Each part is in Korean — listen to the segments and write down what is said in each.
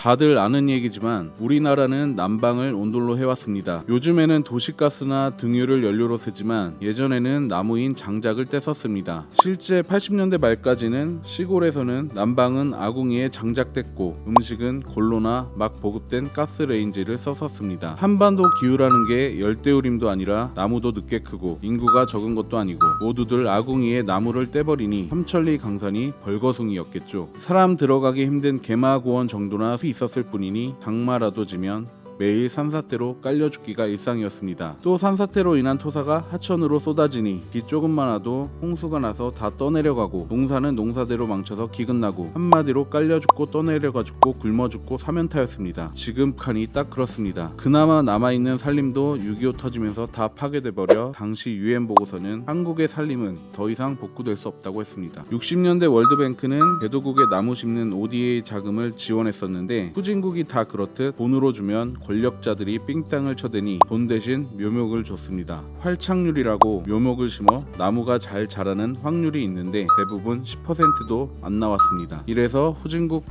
다들 아는 얘기지만 우리나라는 난방을 온돌로 해왔습니다. 요즘에는 도시가스나 등유를 연료로 쓰지만 예전에는 나무인 장작을 떼썼습니다. 실제 80년대 말까지는 시골에서는 난방은 아궁이에 장작댔고 음식은 골로나 막 보급된 가스레인지를 썼었습니다. 한반도 기후라는 게 열대우림도 아니라 나무도 늦게 크고 인구가 적은 것도 아니고 모두들 아궁이에 나무를 떼버리니 삼천리 강산이 벌거숭이였겠죠. 사람 들어가기 힘든 개마고원 정도나 수 있었을 뿐이니 장마라도 지면 매일 산사태로 깔려 죽기가 일상이었습니다. 또 산사태로 인한 토사가 하천으로 쏟아지니 비 조금만 와도 홍수가 나서 다 떠내려가고 농사는 농사대로 망쳐서 기근나고 한마디로 깔려 죽고 떠내려가 죽고 굶어 죽고 사면타였습니다. 지금 칸이 딱 그렇습니다. 그나마 남아있는 산림도 6.25 터지면서 다 파괴돼버려 당시 UN 보고서는 한국의 산림은 더 이상 복구될 수 없다고 했습니다. 60년대 월드뱅크는 개도국에 나무 심는 ODA 자금을 지원했었는데 후진국이 다 그렇듯 돈으로 주면 권력자들이 삥땅을 쳐대니 돈 대신 묘목을 줬습니다. 활착률이라고 묘목을 심어 나무가 잘 자라는 확률이 있는데 대부분 10%도 안 나왔습니다. 이래서 후진국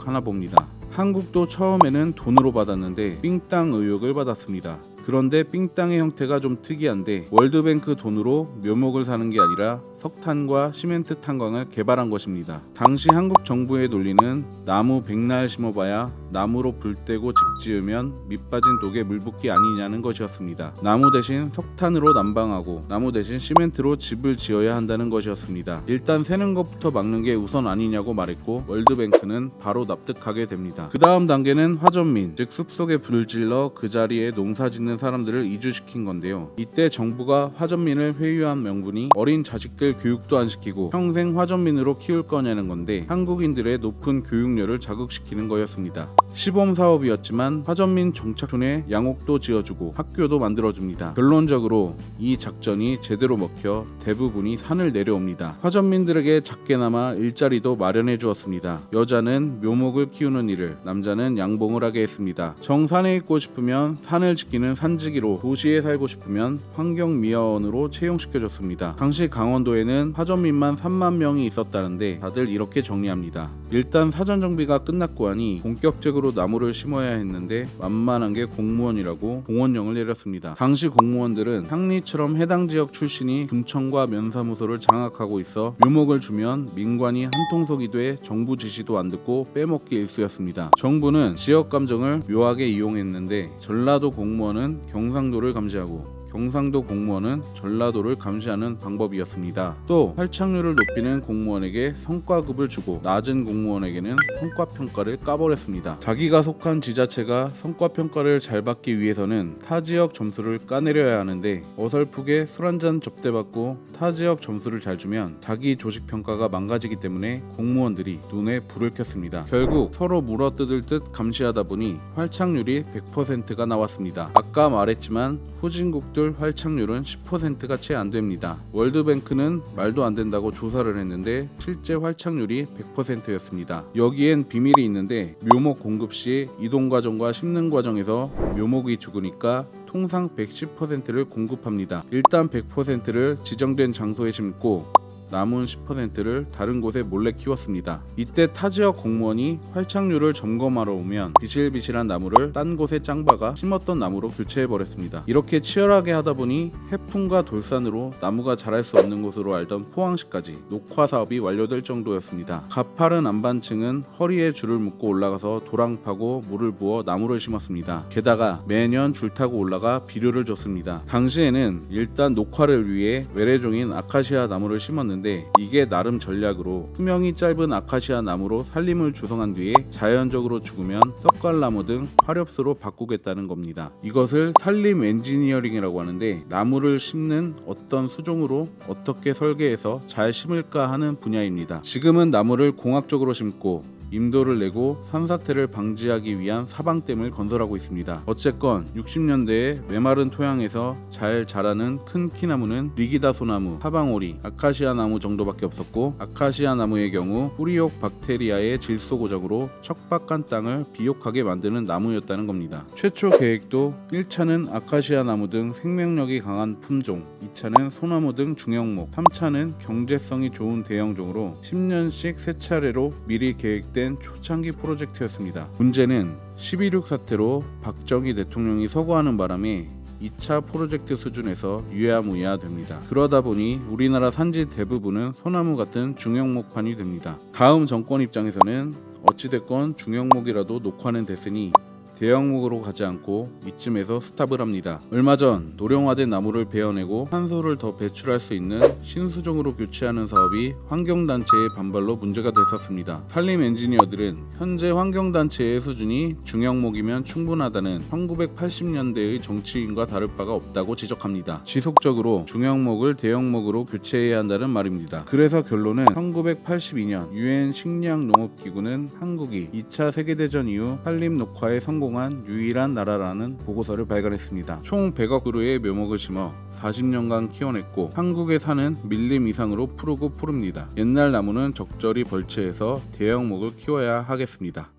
하나 봅니다. 한국도 처음에는 돈으로 받았는데 삥땅 의혹을 받았습니다. 그런데 삥땅의 형태가 좀 특이한데 월드뱅크 돈으로 묘목을 사는 게 아니라 석탄과 시멘트 탄광을 개발한 것입니다. 당시 한국 정부의 논리는 나무 백날 심어봐야 나무로 불 떼고 집 지으면 밑 빠진 독에 물 붓기 아니냐는 것이었습니다. 나무 대신 석탄으로 난방하고 나무 대신 시멘트로 집을 지어야 한다는 것이었습니다. 일단 새는 것부터 막는 게 우선 아니냐고 말했고 월드뱅크는 바로 납득하게 됩니다. 그 다음 단계는 화전민, 즉 숲속에 불을 질러 그 자리에 농사 짓는 사람들을 이주시킨 건데요. 이때 정부가 화전민을 회유한 명분이 어린 자식들 교육도 안 시키고 평생 화전민으로 키울 거냐는 건데 한국인들의 높은 교육열을 자극시키는 거였습니다. 시범 사업이었지만 화전민 정착촌에 양옥도 지어주고 학교도 만들어줍니다. 결론적으로 이 작전이 제대로 먹혀 대부분이 산을 내려옵니다. 화전민들에게 작게나마 일자리도 마련해 주었습니다. 여자는 묘목을 키우는 일을, 남자는 양봉을 하게 했습니다. 정산에 있고 싶으면 산을 지키는 산지기로, 도시에 살고 싶으면 환경미화원으로 채용시켜줬습니다. 당시 강원도에는 화전민만 3만 명이 있었다는데 다들 이렇게 정리합니다. 일단 사전 정비가 끝났고 하니 본격적으로 나무를 심어야 했는데 만만한 게 공무원이라고 공원령을 내렸습니다. 당시 공무원들은 향리처럼 해당 지역 출신이 군청과 면사무소를 장악하고 있어 묘목을 주면 민관이 한통속이 돼 정부 지시도 안 듣고 빼먹기 일쑤였습니다. 정부는 지역 감정을 묘하게 이용했는데 전라도 공무원은 경상도를 감시하고 경상도 공무원은 전라도를 감시하는 방법이었습니다. 또 활착률을 높이는 공무원에게 성과급을 주고 낮은 공무원에게는 성과평가를 까버렸습니다. 자기가 속한 지자체가 성과평가를 잘 받기 위해서는 타 지역 점수를 까내려야 하는데 어설프게 술 한잔 접대받고 타 지역 점수를 잘 주면 자기 조직평가가 망가지기 때문에 공무원들이 눈에 불을 켰습니다. 결국 서로 물어뜯을 듯 감시하다 보니 활착률이 100%가 나왔습니다. 아까 말했지만 후진국들 활착률은 10%가 채 안 됩니다. 월드뱅크는 말도 안 된다고 조사를 했는데 실제 활착률이 100%였습니다. 여기엔 비밀이 있는데 묘목 공급 시 이동 과정과 심는 과정에서 묘목이 죽으니까 통상 110%를 공급합니다. 일단 100%를 지정된 장소에 심고 남은 10%를 다른 곳에 몰래 키웠습니다. 이때 타 지역 공무원이 활착률을 점검하러 오면 비실비실한 나무를 딴 곳에 짱박아 심었던 나무로 교체해버렸습니다. 이렇게 치열하게 하다 보니 해풍과 돌산으로 나무가 자랄 수 없는 곳으로 알던 포항시까지 녹화 사업이 완료될 정도였습니다. 가파른 안반층은 허리에 줄을 묶고 올라가서 도랑 파고 물을 부어 나무를 심었습니다. 게다가 매년 줄 타고 올라가 비료를 줬습니다. 당시에는 일단 녹화를 위해 외래종인 아카시아 나무를 심었는데 이게 나름 전략으로 수명이 짧은 아카시아 나무로 산림을 조성한 뒤에 자연적으로 죽으면 떡갈나무 등 화렵수로 바꾸겠다는 겁니다. 이것을 산림 엔지니어링이라고 하는데 나무를 심는 어떤 수종으로 어떻게 설계해서 잘 심을까 하는 분야입니다. 지금은 나무를 공학적으로 심고 임도를 내고 산사태를 방지하기 위한 사방댐을 건설하고 있습니다. 어쨌건 60년대에 메마른 토양에서 잘 자라는 큰 키나무는 리기다 소나무, 하방오리, 아카시아 나무 정도밖에 없었고 아카시아 나무의 경우 뿌리옥 박테리아의 질소 고정으로 척박한 땅을 비옥하게 만드는 나무였다는 겁니다. 최초 계획도 1차는 아카시아 나무 등 생명력이 강한 품종, 2차는 소나무 등 중형목, 3차는 경제성이 좋은 대형종으로 10년씩 3차례로 미리 계획된 계획된 초창기 프로젝트였습니다. 문제는 12.6 사태로 박정희 대통령이 서거하는 바람에 2차 프로젝트 수준에서 유야무야 됩니다. 그러다 보니 우리나라 산지 대부분은 소나무 같은 중형목판이 됩니다. 다음 정권 입장에서는 어찌됐건 중형목이라도 녹화는 됐으니 대형목으로 가지 않고 이쯤에서 스탑을 합니다. 얼마 전 노령화된 나무를 베어내고 탄소를 더 배출할 수 있는 신수종으로 교체하는 사업이 환경단체의 반발로 문제가 됐었습니다. 산림 엔지니어들은 현재 환경단체의 수준이 중형목이면 충분하다는 1980년대의 정치인과 다를 바가 없다고 지적합니다. 지속적으로 중형목을 대형목으로 교체해야 한다는 말입니다. 그래서 결론은 1982년 유엔 식량농업기구는 한국이 2차 세계대전 이후 산림 녹화에 성공한 유일한 나라라는 보고서를 발간했습니다. 총 100억 그루의 묘목을 심어 40년간 키워냈고 한국의 산은 밀림 이상으로 푸르고 푸릅니다. 옛날 나무는 적절히 벌채해서 대형목을 키워야 하겠습니다.